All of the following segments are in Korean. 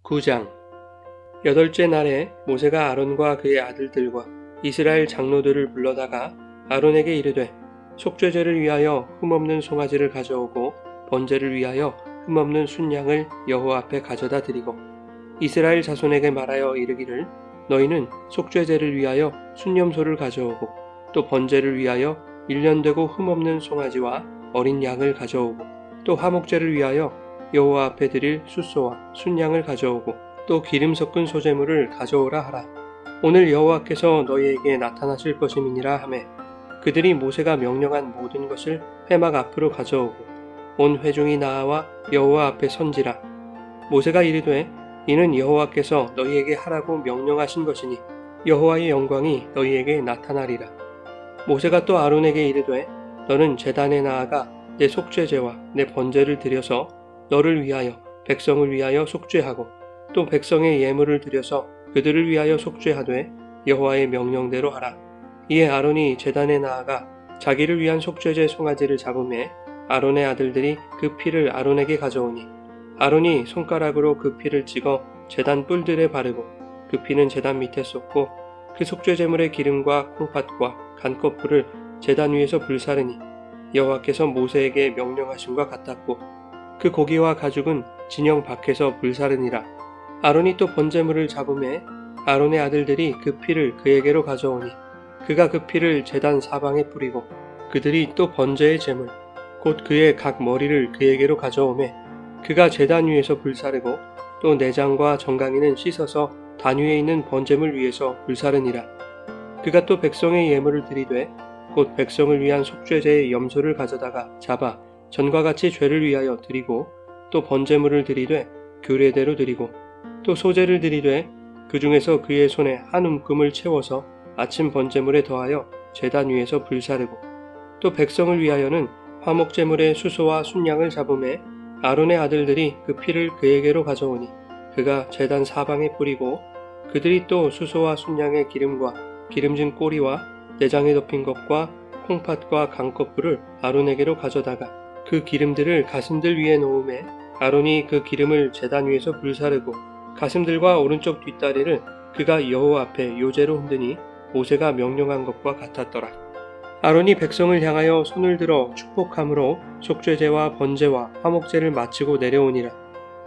9장 여덟째 날에 모세가 아론과 그의 아들들과 이스라엘 장로들을 불러다가 아론에게 이르되 속죄제를 위하여 흠없는 송아지를 가져오고 번제를 위하여 흠없는 순양을 여호와 앞에 가져다 드리고 이스라엘 자손에게 말하여 이르기를 너희는 속죄제를 위하여 순념소를 가져오고 또 번제를 위하여 1년 되고 흠없는 송아지와 어린 양을 가져오고 또 화목제를 위하여 여호와 앞에 드릴 숫소와 순양을 가져오고 또 기름 섞은 소제물을 가져오라 하라. 오늘 여호와께서 너희에게 나타나실 것임이니라 하매 그들이 모세가 명령한 모든 것을 회막 앞으로 가져오고 온 회중이 나아와 여호와 앞에 선지라. 모세가 이르되 이는 여호와께서 너희에게 하라고 명령하신 것이니 여호와의 영광이 너희에게 나타나리라. 모세가 또 아론에게 이르되 너는 제단에 나아가 내 속죄제와 내 번제를 드려서 너를 위하여 백성을 위하여 속죄하고 또 백성의 예물을 드려서 그들을 위하여 속죄하되 여호와의 명령대로 하라. 이에 아론이 제단에 나아가 자기를 위한 속죄제 송아지를 잡음에 아론의 아들들이 그 피를 아론에게 가져오니 아론이 손가락으로 그 피를 찍어 제단 뿔들에 바르고 그 피는 제단 밑에 쏟고 그 속죄제물의 기름과 콩팥과 간꺼풀을 제단 위에서 불사르니 여호와께서 모세에게 명령하심과 같았고 그 고기와 가죽은 진영 밖에서 불사르니라. 아론이 또 번제물을 잡음에 아론의 아들들이 그 피를 그에게로 가져오니 그가 그 피를 제단 사방에 뿌리고 그들이 또 번제의 제물 곧 그의 각 머리를 그에게로 가져오매 그가 제단 위에서 불사르고 또 내장과 정강이는 씻어서 단 위에 있는 번제물 위에서 불사르니라. 그가 또 백성의 예물을 드리되 곧 백성을 위한 속죄제의 염소를 가져다가 잡아 전과 같이 죄를 위하여 드리고 또 번제물을 드리되 규례대로 드리고 또 소제를 드리되 그 중에서 그의 손에 한 움큼을 채워서 아침 번제물에 더하여 제단 위에서 불사르고 또 백성을 위하여는 화목제물의 수소와 순양을 잡음에 아론의 아들들이 그 피를 그에게로 가져오니 그가 제단 사방에 뿌리고 그들이 또 수소와 순양의 기름과 기름진 꼬리와 내장에 덮인 것과 콩팥과 간꺼풀을 아론에게로 가져다가 그 기름들을 가슴들 위에 놓음에 아론이 그 기름을 제단 위에서 불사르고 가슴들과 오른쪽 뒷다리를 그가 여호와 앞에 요제로 흔드니 모세가 명령한 것과 같았더라. 아론이 백성을 향하여 손을 들어 축복함으로 속죄제와 번제와 화목제를 마치고 내려오니라.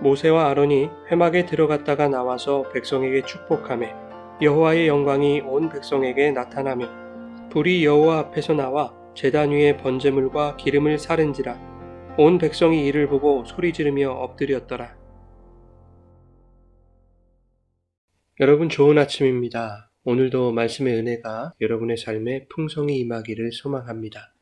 모세와 아론이 회막에 들어갔다가 나와서 백성에게 축복하매 여호와의 영광이 온 백성에게 나타나며 불이 여호와 앞에서 나와 제단 위에 번제물과 기름을 사른지라. 온 백성이 이를 보고 소리 지르며 엎드렸더라. 여러분 좋은 아침입니다. 오늘도 말씀의 은혜가 여러분의 삶에 풍성히 임하기를 소망합니다.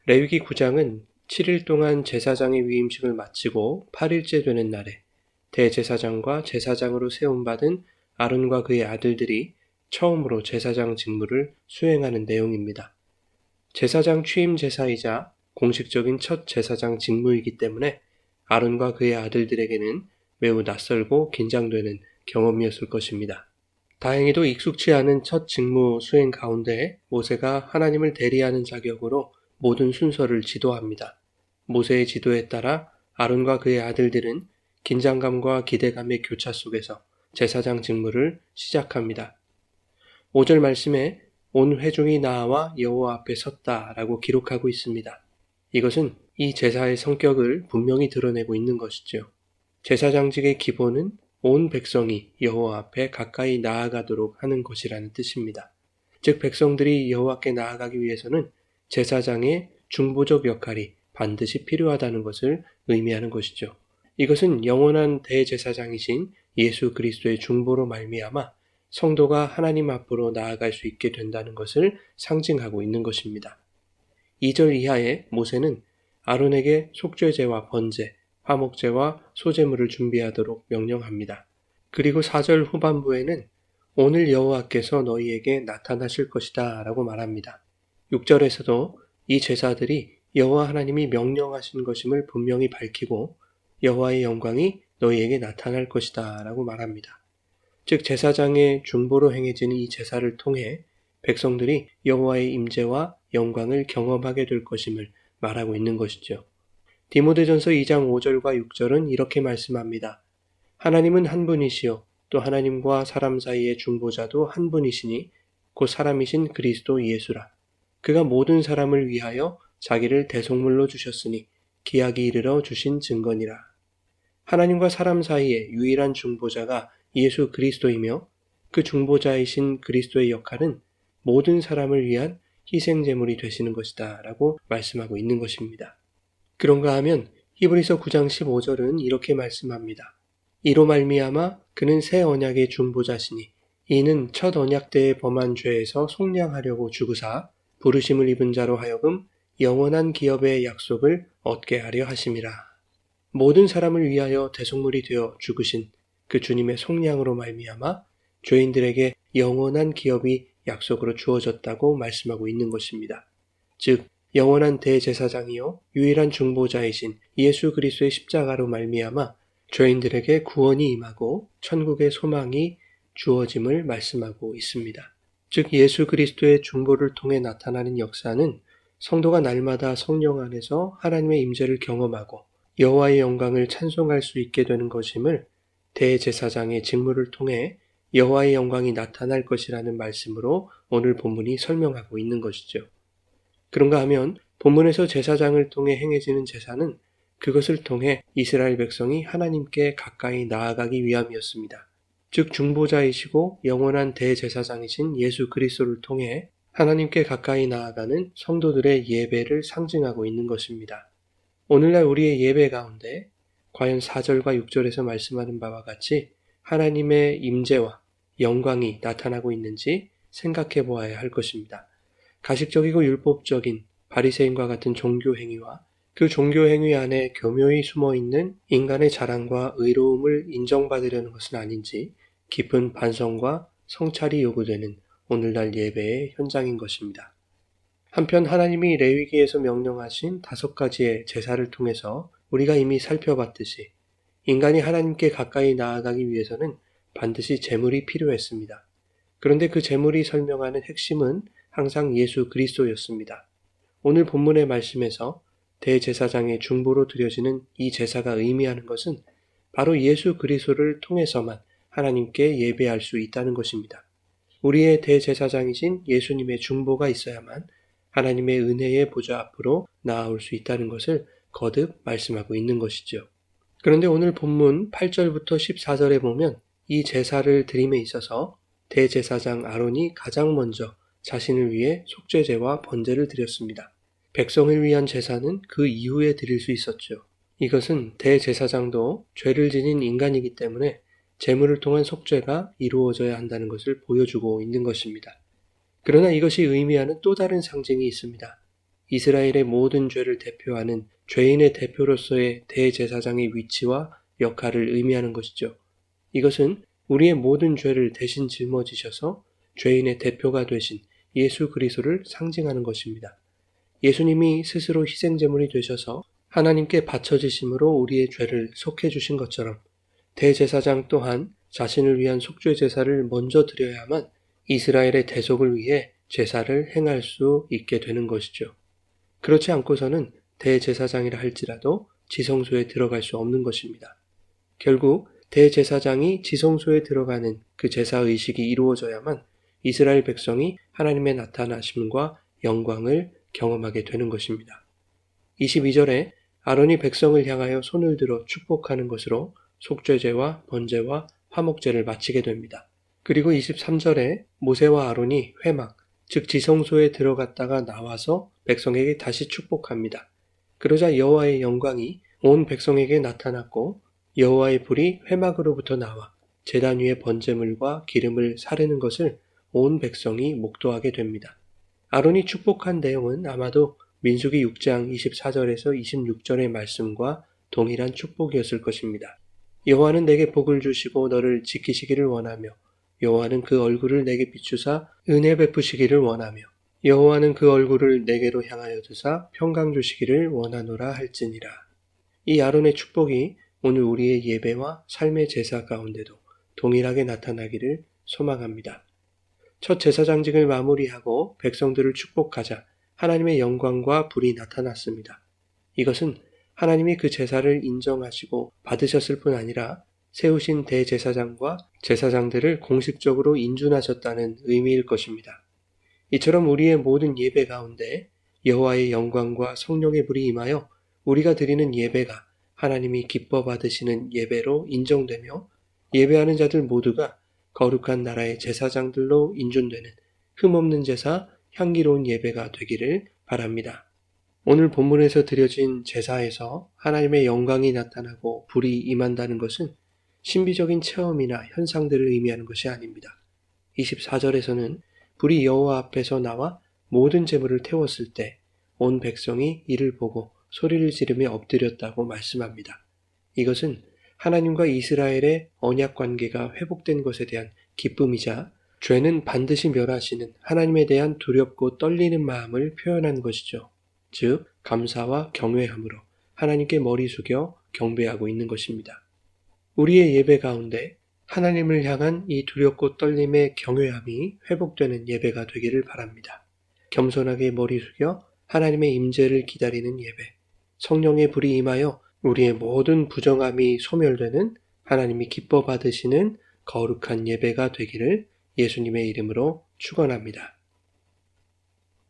레위기 9장은 7일 동안 제사장의 위임식을 마치고 8일째 되는 날에 대제사장과 제사장으로 세움받은 아론과 그의 아들들이 처음으로 제사장 직무를 수행하는 내용입니다. 제사장 취임 제사이자 공식적인 첫 제사장 직무이기 때문에 아론과 그의 아들들에게는 매우 낯설고 긴장되는 경험이었을 것입니다. 다행히도 익숙치 않은 첫 직무 수행 가운데 모세가 하나님을 대리하는 자격으로 모든 순서를 지도합니다. 모세의 지도에 따라 아론과 그의 아들들은 긴장감과 기대감의 교차 속에서 제사장 직무를 시작합니다. 5절 말씀에 온 회중이 나아와 여호와 앞에 섰다라고 기록하고 있습니다. 이것은 이 제사의 성격을 분명히 드러내고 있는 것이죠. 제사장직의 기본은 온 백성이 여호와 앞에 가까이 나아가도록 하는 것이라는 뜻입니다. 즉 백성들이 여호와께 나아가기 위해서는 제사장의 중보적 역할이 반드시 필요하다는 것을 의미하는 것이죠. 이것은 영원한 대제사장이신 예수 그리스도의 중보로 말미암아 성도가 하나님 앞으로 나아갈 수 있게 된다는 것을 상징하고 있는 것입니다. 2절 이하에 모세는 아론에게 속죄제와 번제, 화목제와 소제물을 준비하도록 명령합니다. 그리고 4절 후반부에는 오늘 여호와께서 너희에게 나타나실 것이다 라고 말합니다. 6절에서도 이 제사들이 여호와 하나님이 명령하신 것임을 분명히 밝히고 여호와의 영광이 너희에게 나타날 것이다 라고 말합니다. 즉 제사장의 중보로 행해지는 이 제사를 통해 백성들이 여호와의 임재와 영광을 경험하게 될 것임을 말하고 있는 것이죠. 디모데전서 2장 5절과 6절은 이렇게 말씀합니다. 하나님은 한 분이시요 또 하나님과 사람 사이의 중보자도 한 분이시니 곧 사람이신 그리스도 예수라. 그가 모든 사람을 위하여 자기를 대속물로 주셨으니 기약이 이르러 주신 증거니라. 하나님과 사람 사이의 유일한 중보자가 예수 그리스도이며 그 중보자이신 그리스도의 역할은 모든 사람을 위한 희생제물이 되시는 것이다 라고 말씀하고 있는 것입니다. 그런가 하면 히브리서 9장 15절은 이렇게 말씀합니다. 이로 말미암아 그는 새 언약의 중보자시니 이는 첫 언약 때에 범한 죄에서 속량하려고 죽으사 부르심을 입은 자로 하여금 영원한 기업의 약속을 얻게 하려 하심이라. 모든 사람을 위하여 대속물이 되어 죽으신 그 주님의 속량으로 말미암아 죄인들에게 영원한 기업이 약속으로 주어졌다고 말씀하고 있는 것입니다. 즉 영원한 대제사장이요 유일한 중보자이신 예수 그리스도의 십자가로 말미암아 죄인들에게 구원이 임하고 천국의 소망이 주어짐을 말씀하고 있습니다. 즉 예수 그리스도의 중보를 통해 나타나는 역사는 성도가 날마다 성령 안에서 하나님의 임재를 경험하고 여호와의 영광을 찬송할 수 있게 되는 것임을 대제사장의 직무를 통해 여호와의 영광이 나타날 것이라는 말씀으로 오늘 본문이 설명하고 있는 것이죠. 그런가 하면 본문에서 제사장을 통해 행해지는 제사는 그것을 통해 이스라엘 백성이 하나님께 가까이 나아가기 위함이었습니다. 즉 중보자이시고 영원한 대제사장이신 예수 그리스도를 통해 하나님께 가까이 나아가는 성도들의 예배를 상징하고 있는 것입니다. 오늘날 우리의 예배 가운데 과연 4절과 6절에서 말씀하는 바와 같이 하나님의 임재와 영광이 나타나고 있는지 생각해 보아야 할 것입니다. 가식적이고 율법적인 바리새인과 같은 종교 행위와 그 종교 행위 안에 교묘히 숨어있는 인간의 자랑과 의로움을 인정받으려는 것은 아닌지 깊은 반성과 성찰이 요구되는 오늘날 예배의 현장인 것입니다. 한편 하나님이 레위기에서 명령하신 5가지의 제사를 통해서 우리가 이미 살펴봤듯이 인간이 하나님께 가까이 나아가기 위해서는 반드시 제물이 필요했습니다. 그런데 그 제물이 설명하는 핵심은 항상 예수 그리스도였습니다. 오늘 본문의 말씀에서 대제사장의 중보로 드려지는 이 제사가 의미하는 것은 바로 예수 그리스도를 통해서만 하나님께 예배할 수 있다는 것입니다. 우리의 대제사장이신 예수님의 중보가 있어야만 하나님의 은혜의 보좌 앞으로 나아올 수 있다는 것을 거듭 말씀하고 있는 것이죠. 그런데 오늘 본문 8절부터 14절에 보면 이 제사를 드림에 있어서 대제사장 아론이 가장 먼저 자신을 위해 속죄제와 번제를 드렸습니다. 백성을 위한 제사는 그 이후에 드릴 수 있었죠. 이것은 대제사장도 죄를 지닌 인간이기 때문에 제물을 통한 속죄가 이루어져야 한다는 것을 보여주고 있는 것입니다. 그러나 이것이 의미하는 또 다른 상징이 있습니다. 이스라엘의 모든 죄를 대표하는 죄인의 대표로서의 대제사장의 위치와 역할을 의미하는 것이죠. 이것은 우리의 모든 죄를 대신 짊어지셔서 죄인의 대표가 되신 예수 그리스도를 상징하는 것입니다. 예수님이 스스로 희생제물이 되셔서 하나님께 바쳐지심으로 우리의 죄를 속해 주신 것처럼 대제사장 또한 자신을 위한 속죄 제사를 먼저 드려야만 이스라엘의 대속을 위해 제사를 행할 수 있게 되는 것이죠. 그렇지 않고서는 대제사장이라 할지라도 지성소에 들어갈 수 없는 것입니다. 결국 대제사장이 지성소에 들어가는 그 제사의식이 이루어져야만 이스라엘 백성이 하나님의 나타나심과 영광을 경험하게 되는 것입니다. 22절에 아론이 백성을 향하여 손을 들어 축복하는 것으로 속죄제와 번제와 화목제를 마치게 됩니다. 그리고 23절에 모세와 아론이 회막, 즉 지성소에 들어갔다가 나와서 백성에게 다시 축복합니다. 그러자 여호와의 영광이 온 백성에게 나타났고 여호와의 불이 회막으로부터 나와 제단 위에 번제물과 기름을 사르는 것을 온 백성이 목도하게 됩니다. 아론이 축복한 내용은 아마도 민수기 6장 24절에서 26절의 말씀과 동일한 축복이었을 것입니다. 여호와는 내게 복을 주시고 너를 지키시기를 원하며 여호와는 그 얼굴을 내게 비추사 은혜 베푸시기를 원하며 여호와는 그 얼굴을 내게로 향하여 두사 평강 주시기를 원하노라 할지니라. 이 아론의 축복이 오늘 우리의 예배와 삶의 제사 가운데도 동일하게 나타나기를 소망합니다. 첫 제사장직을 마무리하고 백성들을 축복하자 하나님의 영광과 불이 나타났습니다. 이것은 하나님이 그 제사를 인정하시고 받으셨을 뿐 아니라 세우신 대제사장과 제사장들을 공식적으로 인준하셨다는 의미일 것입니다. 이처럼 우리의 모든 예배 가운데 여호와의 영광과 성령의 불이 임하여 우리가 드리는 예배가 하나님이 기뻐 받으시는 예배로 인정되며 예배하는 자들 모두가 거룩한 나라의 제사장들로 인준되는 흠없는 제사, 향기로운 예배가 되기를 바랍니다. 오늘 본문에서 드려진 제사에서 하나님의 영광이 나타나고 불이 임한다는 것은 신비적인 체험이나 현상들을 의미하는 것이 아닙니다. 24절에서는 불이 여호와 앞에서 나와 모든 제물을 태웠을 때 온 백성이 이를 보고 소리를 지르며 엎드렸다고 말씀합니다. 이것은 하나님과 이스라엘의 언약 관계가 회복된 것에 대한 기쁨이자 죄는 반드시 멸하시는 하나님에 대한 두렵고 떨리는 마음을 표현한 것이죠. 즉 감사와 경외함으로 하나님께 머리 숙여 경배하고 있는 것입니다. 우리의 예배 가운데 하나님을 향한 이 두렵고 떨림의 경외함이 회복되는 예배가 되기를 바랍니다. 겸손하게 머리 숙여 하나님의 임재를 기다리는 예배, 성령의 불이 임하여 우리의 모든 부정함이 소멸되는 하나님이 기뻐 받으시는 거룩한 예배가 되기를 예수님의 이름으로 축원합니다.